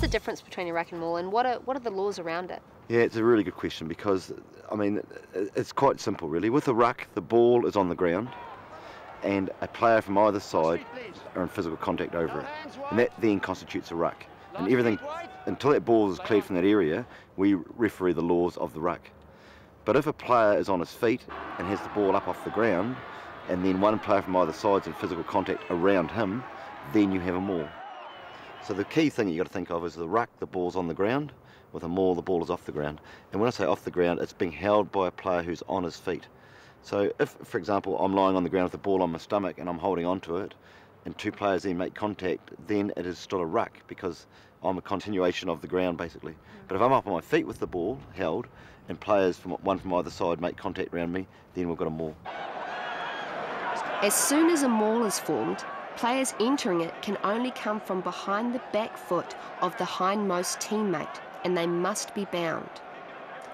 the difference between a ruck and maul, and what are the laws around it? Yeah, it's a really good question because, I mean, it's quite simple really. With a ruck, the ball is on the ground and a player from either side are in physical contact over it. And that then constitutes a ruck. And everything, until that ball is cleared from that area, we referee the laws of the ruck. But if a player is on his feet and has the ball up off the ground, and then one player from either side's in physical contact around him, then you have a maul. So the key thing you've got to think of is the ruck, the ball's on the ground. With a maul, the ball is off the ground. And when I say off the ground, it's being held by a player who's on his feet. So if, for example, I'm lying on the ground with the ball on my stomach and I'm holding onto it, and two players then make contact, then it is still a ruck because I'm a continuation of the ground basically. But if I'm up on my feet with the ball held, and players one from either side make contact around me, then we've got a maul. As soon as a maul is formed, players entering it can only come from behind the back foot of the hindmost teammate, and they must be bound.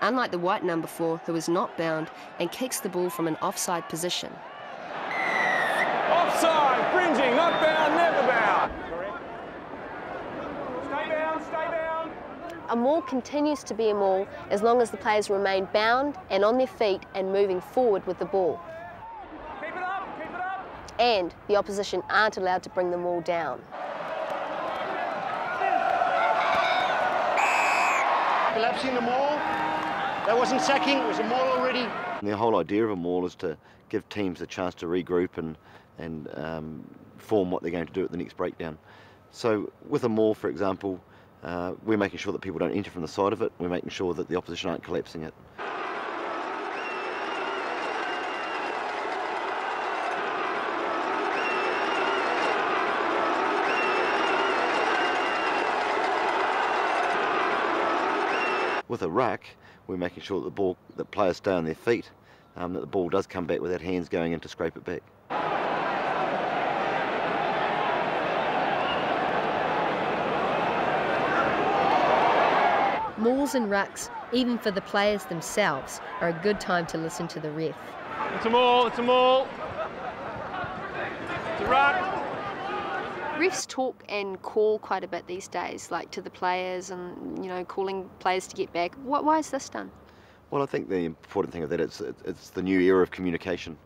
Unlike the white number 4, who is not bound and kicks the ball from an offside position. Offside, fringing, not bound, never bound. Correct. Stay bound, stay bound. A maul continues to be a maul as long as the players remain bound and on their feet and moving forward with the ball. Keep it up, keep it up. And the opposition aren't allowed to bring the maul down. Collapsing the maul. That wasn't sacking, it was a maul already. And the whole idea of a maul is to give teams a chance to regroup and form what they're going to do at the next breakdown. So with a maul, for example, we're making sure that people don't enter from the side of it. We're making sure that the opposition aren't collapsing it. With a ruck, we're making sure that that players stay on their feet, that the ball does come back without hands going in to scrape it back. Mauls and rucks, even for the players themselves, are a good time to listen to the ref. It's a maul, it's a maul. It's a ruck. Refs talk and call quite a bit these days, like to the players and, you know, calling players to get back. Why is this done? Well, I think the important thing of that it's the new era of communication.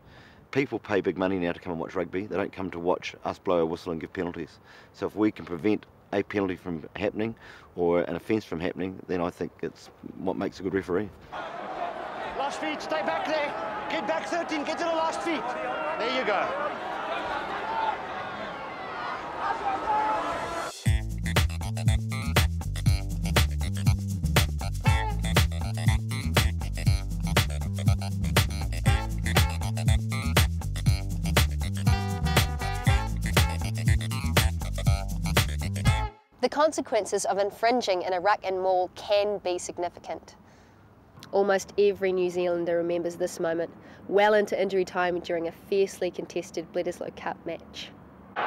People pay big money now to come and watch rugby. They don't come to watch us blow a whistle and give penalties. So if we can prevent a penalty from happening or an offence from happening, then I think it's what makes a good referee. Last feet, stay back there. Get back 13, get to the last feet. There you go. The consequences of infringing in a ruck and maul can be significant. Almost every New Zealander remembers this moment, well into injury time during a fiercely contested Bledisloe Cup match. Good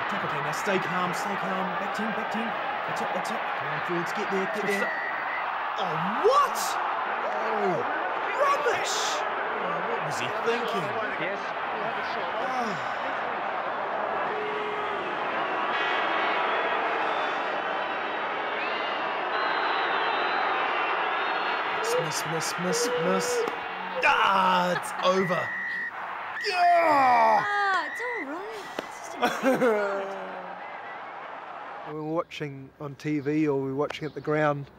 tackle, now stay calm, back 10, that's it, come on forwards, get there. Oh, what? Oh, rubbish! Oh, what was he thinking? Yes. Oh. Miss. Ah, it's over. Yeah! It's all right. When we're watching on TV or we're watching at the ground,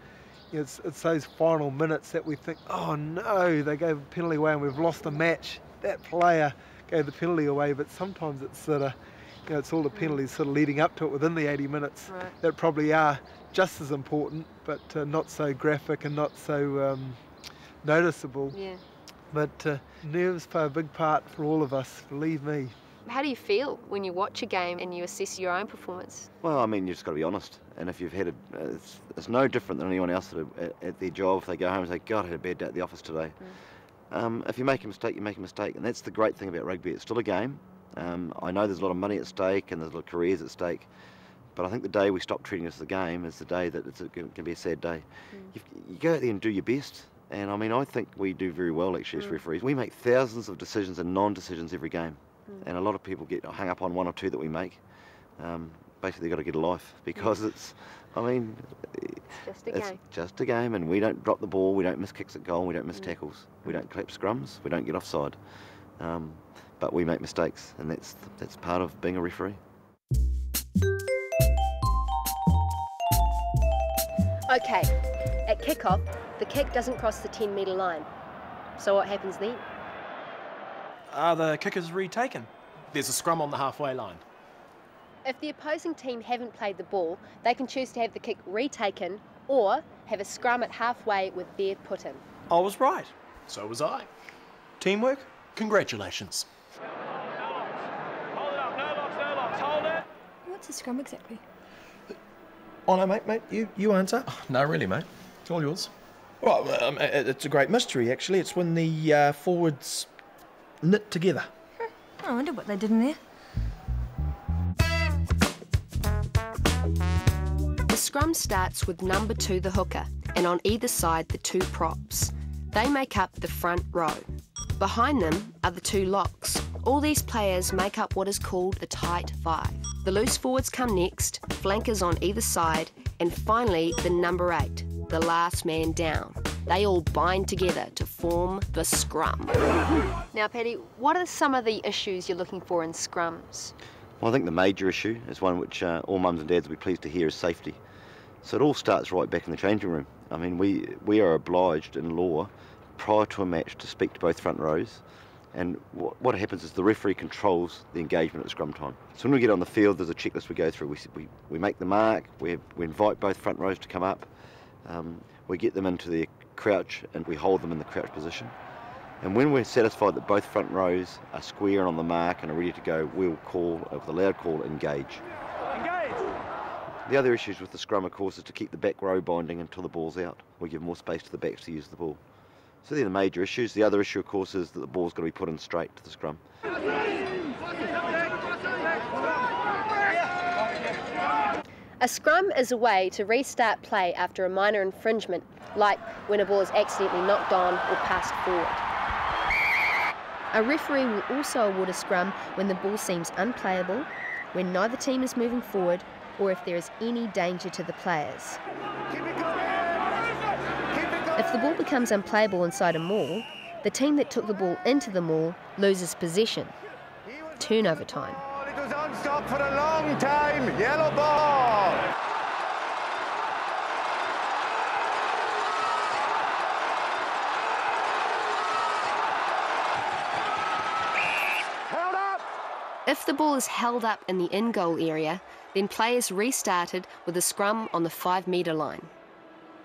you know, it's those final minutes that we think, oh no, they gave a penalty away and we've lost the match. That player gave the penalty away, but sometimes it's sort of, you know, it's all the penalties sort of leading up to it within the 80 minutes that probably are just as important, but not so graphic and not so noticeable. Yeah. But nerves play a big part for all of us, believe me. How do you feel when you watch a game and you assess your own performance? Well, I mean, you just got to be honest. And if you've had it's no different than anyone else at their job. If they go home and say, God, I had a bad day at the office today. If you make a mistake, you make a mistake. And that's the great thing about rugby. It's still a game. I know there's a lot of money at stake and there's a lot of careers at stake. But I think the day we stop treating it as a game is the day that it's going to be a sad day. You go out there and do your best. And I mean, I think we do very well actually as referees. We make thousands of decisions and non-decisions every game. And a lot of people get hung up on one or two that we make. basically got to get a life, because it's, I mean, Just a it's game. just a game, and we don't drop the ball, we don't miss kicks at goal, we don't miss tackles, we don't collapse scrums, we don't get offside, but we make mistakes, and that's part of being a referee. Okay, at kick-off, the kick doesn't cross the 10-metre line. So what happens then? Are the kickers retaken? There's a scrum on the halfway line. If the opposing team haven't played the ball, they can choose to have the kick retaken or have a scrum at halfway with their put in. I was right. So was I. Teamwork? Congratulations. Hold it up, no locks, hold it. What's a scrum exactly? Oh no, mate, you answer. No, really, mate. It's all yours. Right, it's a great mystery, actually. It's when the forwards knit together. I wonder what they did in there. The scrum starts with number 2, the hooker, and on either side the 2 props. They make up the front row. Behind them are the 2 locks. All these players make up what is called the tight 5. The loose forwards come next, flankers on either side, and finally the number 8, the last man down. They all bind together to form the scrum. Now, Paddy, what are some of the issues you're looking for in scrums? Well, I think the major issue is one which all mums and dads will be pleased to hear, is safety. So it all starts right back in the changing room. I mean, we are obliged in law prior to a match to speak to both front rows, and what happens is the referee controls the engagement at scrum time. So when we get on the field, there's a checklist we go through. We make the mark, we invite both front rows to come up, we get them into their crouch and we hold them in the crouch position. And when we're satisfied that both front rows are square and on the mark and are ready to go, we'll call, with a loud call, engage. Engage! The other issues with the scrum, of course, is to keep the back row binding until the ball's out. We give more space to the backs to use the ball. So they're the major issues. The other issue, of course, is that the ball's got to be put in straight to the scrum. A scrum is a way to restart play after a minor infringement, like when a ball is accidentally knocked on or passed forward. A referee will also award a scrum when the ball seems unplayable, when neither team is moving forward, or if there is any danger to the players. If the ball becomes unplayable inside a maul, the team that took the ball into the maul loses possession. Turnover time. It was on stop for a long time. Yellow ball. Held up. If the ball is held up in the in-goal area, then play is restarted with a scrum on the 5-metre line.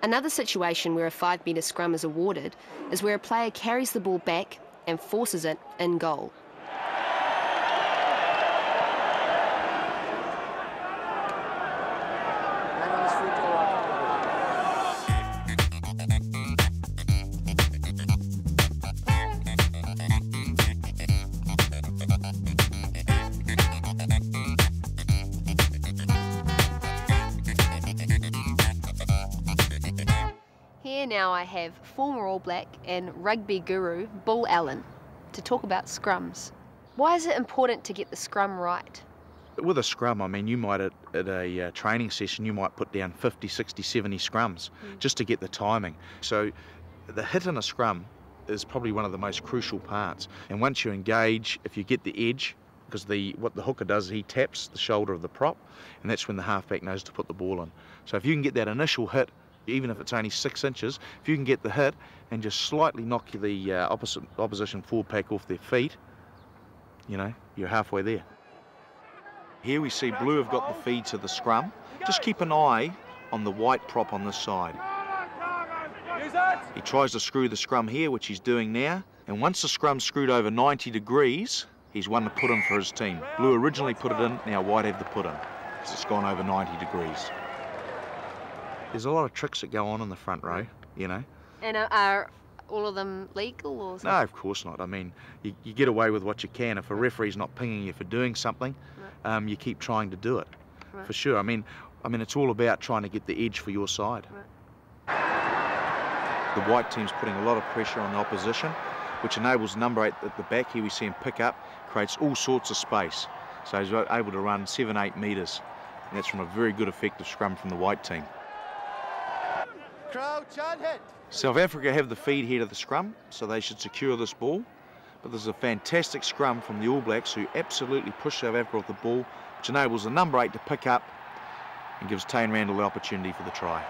Another situation where a 5-metre scrum is awarded is where a player carries the ball back and forces it in goal. Here now I have former All Black and rugby guru Bull Allen to talk about scrums. Why is it important to get the scrum right? With a scrum, I mean, you might at a training session, you might put down 50, 60, 70 scrums just to get the timing. So the hit in a scrum is probably one of the most crucial parts. And once you engage, if you get the edge, because what the hooker does is he taps the shoulder of the prop, and that's when the halfback knows to put the ball in. So if you can get that initial hit, even if it's only 6 inches, if you can get the hit and just slightly knock the opposition forward pack off their feet, you know, you're halfway there. Here we see blue have got the feed to the scrum. Just keep an eye on the white prop on this side. He tries to screw the scrum here, which he's doing now, and once the scrum's screwed over 90 degrees, he's one to put in for his team. Blue originally put it in, now white have the put in, because it's gone over 90 degrees. There's a lot of tricks that go on in the front row, you know. And are all of them legal or something? No, of course not. I mean, you get away with what you can. If a referee's not pinging you for doing something, you keep trying to do it, for sure. I mean, it's all about trying to get the edge for your side. The white team's putting a lot of pressure on the opposition, which enables number 8 at the back. Here we see him pick up, creates all sorts of space. So he's able to run 7-8 metres. And that's from a very good effective scrum from the white team. Crouch and hit. South Africa have the feed here to the scrum, so they should secure this ball. But there's a fantastic scrum from the All Blacks who absolutely push South Africa off the ball, which enables the number 8 to pick up and gives Tane Randall the opportunity for the try.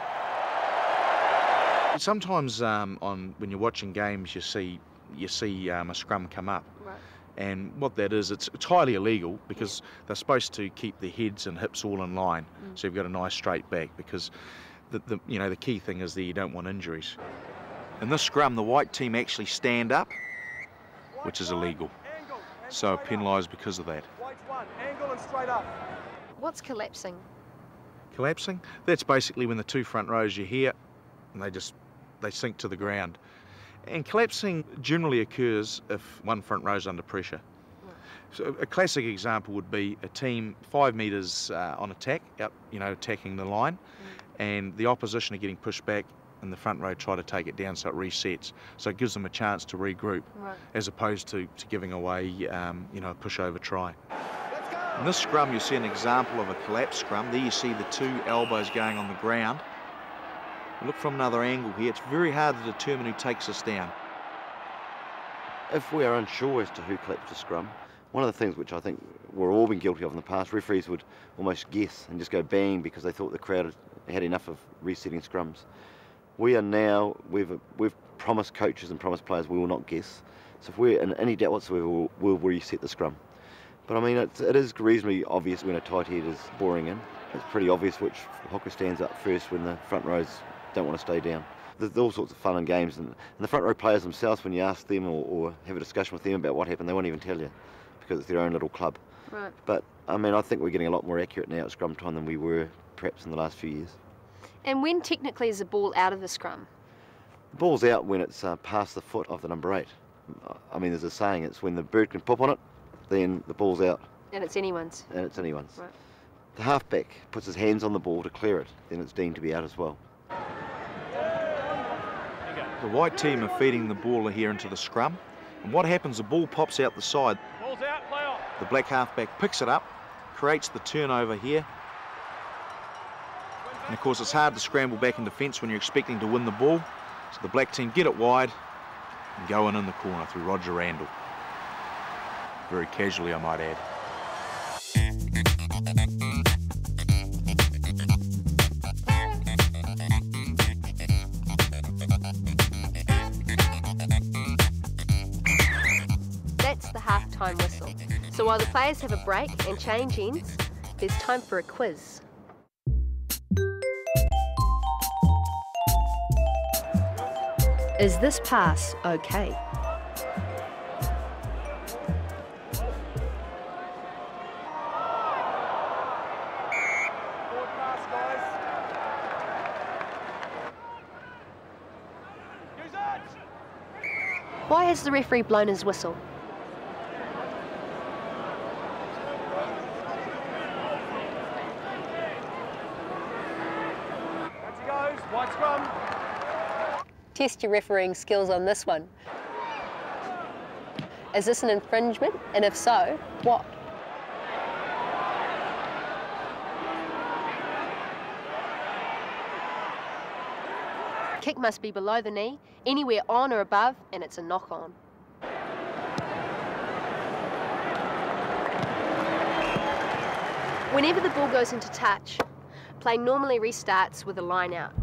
Sometimes when you're watching games, you see a scrum come up. Right. And what that is, it's highly illegal because they're supposed to keep their heads and hips all in line, so you've got a nice straight back, because the key thing is that you don't want injuries. In this scrum, the white team actually stand up, which is illegal, so penalised because of that. White one, angle and straight up. What's collapsing? Collapsing? That's basically when the two front rows are here and they sink to the ground. And collapsing generally occurs if one front row is under pressure. So a classic example would be a team 5 metres on attack, attacking the line, and the opposition are getting pushed back, and the front row try to take it down so it resets. So it gives them a chance to regroup, as opposed to giving away, a pushover try. In this scrum, you see an example of a collapse scrum. There you see the two elbows going on the ground. Look from another angle here. It's very hard to determine who takes us down. If we are unsure as to who collapsed the scrum, one of the things which I think we've all been guilty of in the past, referees would almost guess and just go bang because they thought the crowd had enough of resetting scrums. We are now, we've promised coaches and promised players we will not guess. So if we're in any doubt whatsoever, we'll reset the scrum. But I mean, it is reasonably obvious when a tight head is boring in. It's pretty obvious which hooker stands up first when the front rows don't want to stay down. There's all sorts of fun and games, and the front row players themselves, when you ask them or have a discussion with them about what happened, they won't even tell you because it's their own little club. Right. But I mean, I think we're getting a lot more accurate now at scrum time than we were perhaps in the last few years. And when technically is the ball out of the scrum? The ball's out when it's past the foot of the number 8. I mean, there's a saying, it's when the bird can pop on it, then the ball's out. And it's anyone's? And it's anyone's. Right. The halfback puts his hands on the ball to clear it, then it's deemed to be out as well. The white team are feeding the ball here into the scrum, and what happens, the ball pops out the side. Ball's out, play on. The black halfback picks it up, creates the turnover here, and of course it's hard to scramble back in defence when you're expecting to win the ball, so the black team get it wide and go in the corner through Roger Randall. Very casually, I might add. That's the half-time whistle. So while the players have a break and change ends, there's time for a quiz. Is this pass okay? Forward pass, guys. Use it. Why has the referee blown his whistle? As he goes, white scrum. Test your refereeing skills on this one. Is this an infringement? And if so, what? Kick must be below the knee, anywhere on or above, and it's a knock-on. Whenever the ball goes into touch, play normally restarts with a line out.